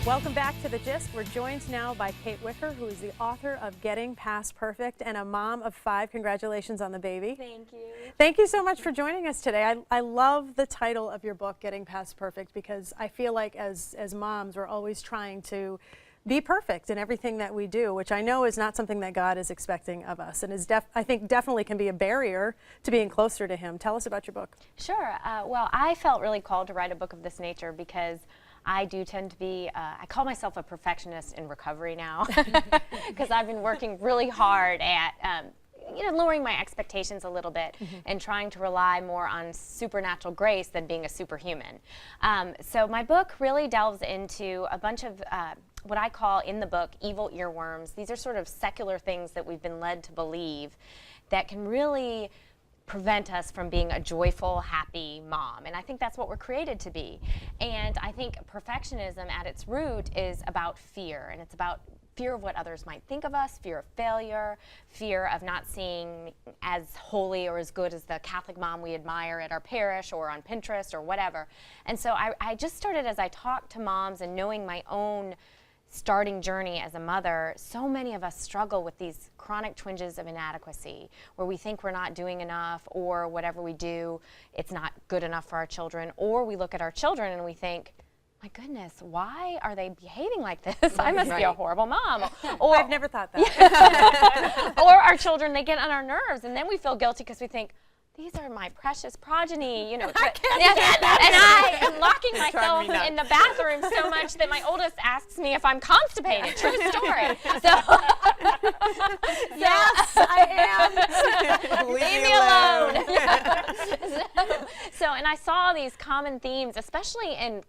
Welcome back to The Gist. We're joined now by Kate Wicker, who is the author of Getting Past Perfect and a mom of 5. Congratulations on the baby. Thank you. Thank you so much for joining us today. I love the title of your book, Getting Past Perfect, because I feel like as moms, we're always trying to be perfect in everything that we do, which I know is not something that God is expecting of us, and is I think definitely can be a barrier to being closer to Him. Tell us about your book. Sure. Well, I felt really called to write a book of this nature because I do tend to be, I call myself a perfectionist in recovery now, because I've been working really hard at lowering my expectations a little bit and trying to rely more on supernatural grace than being a superhuman. So my book really delves into a bunch of what I call in the book evil earworms. These are sort of secular things that we've been led to believe that can really prevent us from being a joyful, happy mom. And I think that's what we're created to be. And I think perfectionism at its root is about fear, and it's about fear of what others might think of us, fear of failure, fear of not seeing as holy or as good as the Catholic mom we admire at our parish or on Pinterest or whatever. And so I just started, as I talked to moms and knowing my own starting journey as a mother, so many of us struggle with these chronic twinges of inadequacy where we think we're not doing enough, or whatever we do, it's not good enough for our children, or we look at our children and we think, my goodness, why are they behaving like this? I must be a horrible mom. Or I've never thought that. Or our children, they get on our nerves, and then we feel guilty because we think, these are my precious progeny, I can't and I am locking myself in the bathroom so much that my oldest asks me if I'm constipated. True story. So, yes, I am. Leave me alone. So, and I saw these common themes, especially in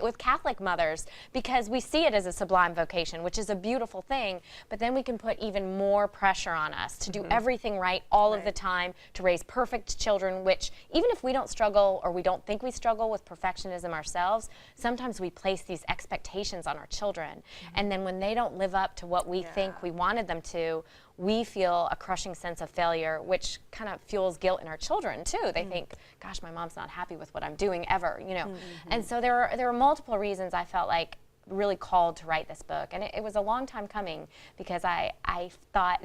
with Catholic mothers, because we see it as a sublime vocation, which is a beautiful thing, but then we can put even more pressure on us to do everything right all of the time, to raise perfect children, which even if we don't struggle, or we don't think we struggle with perfectionism ourselves, sometimes we place these expectations on our children. And then when they don't live up to what we think we wanted them to, we feel a crushing sense of failure, which kind of fuels guilt in our children too. They think, gosh, my mom's not happy with what I'm doing ever, And so there were multiple reasons I felt like really called to write this book. And it was a long time coming, because I thought,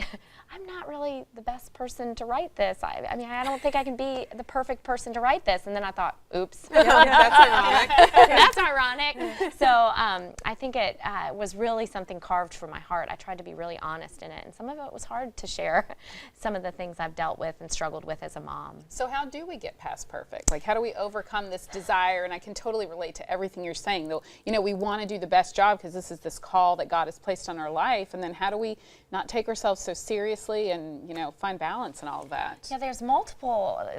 I'm not really the best person to write this. I mean, I don't think I can be the perfect person to write this. And then I thought, oops. That's ironic. That's ironic. So I think it was really something carved from my heart. I tried to be really honest in it. And some of it was hard to share, some of the things I've dealt with and struggled with as a mom. So how do we get past perfect? Like, how do we overcome this desire? And I can totally relate to everything you're saying, though. We want to do the best job because this is this call that God has placed on our life. And then how do we not take ourselves so seriously and, find balance and all of that? Yeah, there's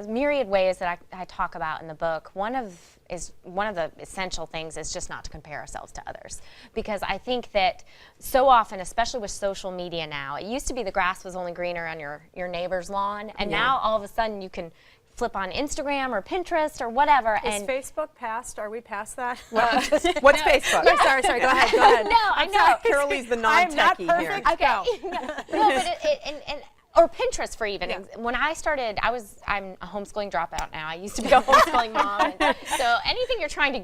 myriad ways that I talk about in the book. One of the essential things is just not to compare ourselves to others, because I think that so often, especially with social media now, it used to be the grass was only greener on your neighbor's lawn, and now all of a sudden you can flip on Instagram or Pinterest or whatever. Is Facebook past? Are we past that? What's Facebook? No, sorry. Go ahead. No, I know. Carolee's the non-techie here. Okay. No, but or Pinterest for even. When I started, I'm a homeschooling dropout now. I used to be a homeschooling mom. So anything you're trying to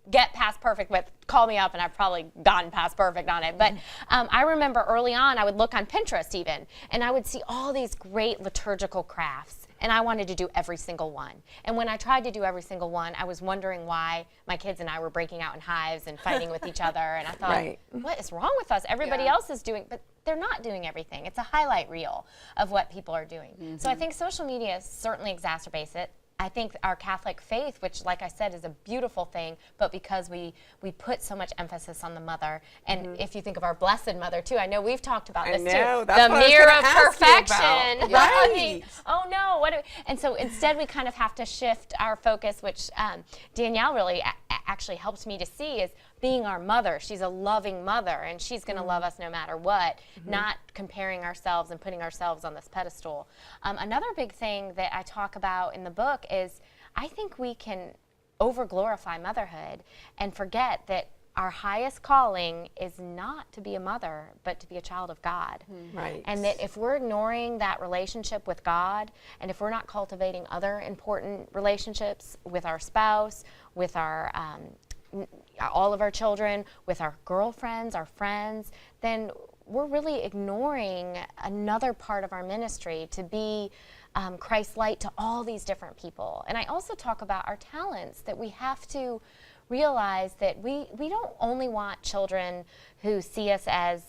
get past perfect with, call me up, and I've probably gotten past perfect on it. But I remember early on, I would look on Pinterest even, and I would see all these great liturgical crafts. And I wanted to do every single one. And when I tried to do every single one, I was wondering why my kids and I were breaking out in hives and fighting with each other. And I thought, what is wrong with us? Everybody else is doing, but they're not doing everything. It's a highlight reel of what people are doing. So I think social media certainly exacerbates it. I think our Catholic faith, which, like I said, is a beautiful thing, but because we put so much emphasis on the mother, and if you think of our Blessed Mother too, I know we've talked about this too, that's the mirror of perfection. Right. I mean, oh no, and so instead we kind of have to shift our focus, which Danielle really actually helps me to see, is being our mother. She's a loving mother, and she's going to love us no matter what, not comparing ourselves and putting ourselves on this pedestal. Another big thing that I talk about in the book is I think we can over-glorify motherhood and forget that our highest calling is not to be a mother, but to be a child of God. Right. And that if we're ignoring that relationship with God, and if we're not cultivating other important relationships with our spouse, with our all of our children, with our girlfriends, our friends, then we're really ignoring another part of our ministry to be Christ light to all these different people. And I also talk about our talents, that we have to realize that we don't only want children who see us as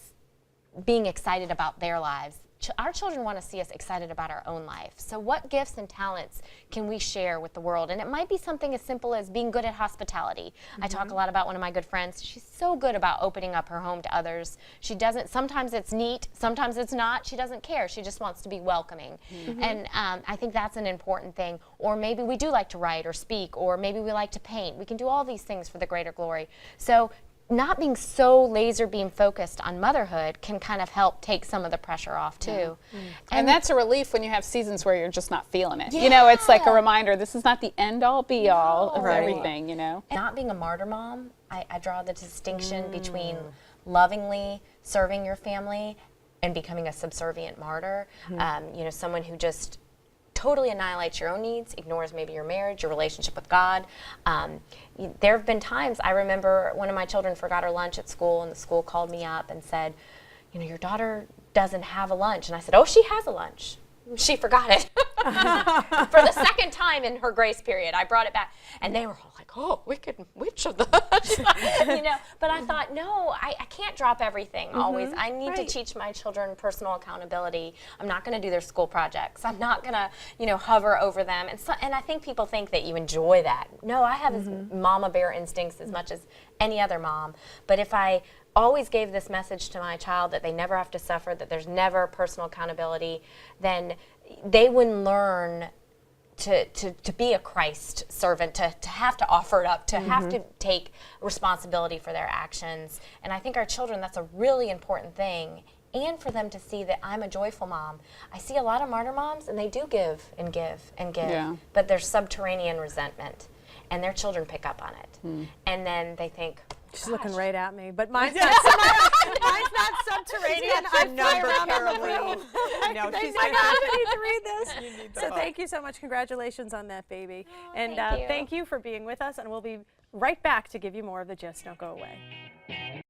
being excited about their lives. Our children want to see us excited about our own life. So what gifts and talents can we share with the world? And it might be something as simple as being good at hospitality. I talk a lot about one of my good friends. She's so good about opening up her home to others. She doesn't, sometimes it's neat, sometimes it's not. She doesn't care. She just wants to be welcoming. And I think that's an important thing. Or maybe we do like to write or speak, or maybe we like to paint. We can do all these things for the greater glory. So not being so laser beam focused on motherhood can kind of help take some of the pressure off too. And that's a relief when you have seasons where you're just not feeling it. You know, it's like a reminder, this is not the end all be all of everything, you know. Not being a martyr mom, I draw the distinction between lovingly serving your family and becoming a subservient martyr. You know, someone who just totally annihilates your own needs, ignores maybe your marriage, your relationship with God. There have been times, I remember one of my children forgot her lunch at school, and the school called me up and said, you know, your daughter doesn't have a lunch. And I said, oh, she has a lunch. She forgot it. For the second time in her grace period, I brought it back. And they were all like, oh, wicked witch of the, you know. But I thought, no, I can't drop everything always. I need to teach my children personal accountability. I'm not going to do their school projects. I'm not going to, you know, hover over them. And I think people think that you enjoy that. No, I have mama bear instincts as much as any other mom. But if I always gave this message to my child that they never have to suffer, that there's never personal accountability, then they wouldn't learn to be a Christ servant, to have to offer it up, to have to take responsibility for their actions. And I think our children, that's a really important thing. And for them to see that I'm a joyful mom. I see a lot of martyr moms, and they do give and give and give, but there's subterranean resentment, and their children pick up on it. And then they think, she's looking right at me, but mine's not, mine's not subterranean. I fly around on the room. No, she's I need to read this. So thank you so much. Congratulations on that, baby. And thank you. thank you for being with us, and we'll be right back to give you more of the Just Don't Go Away.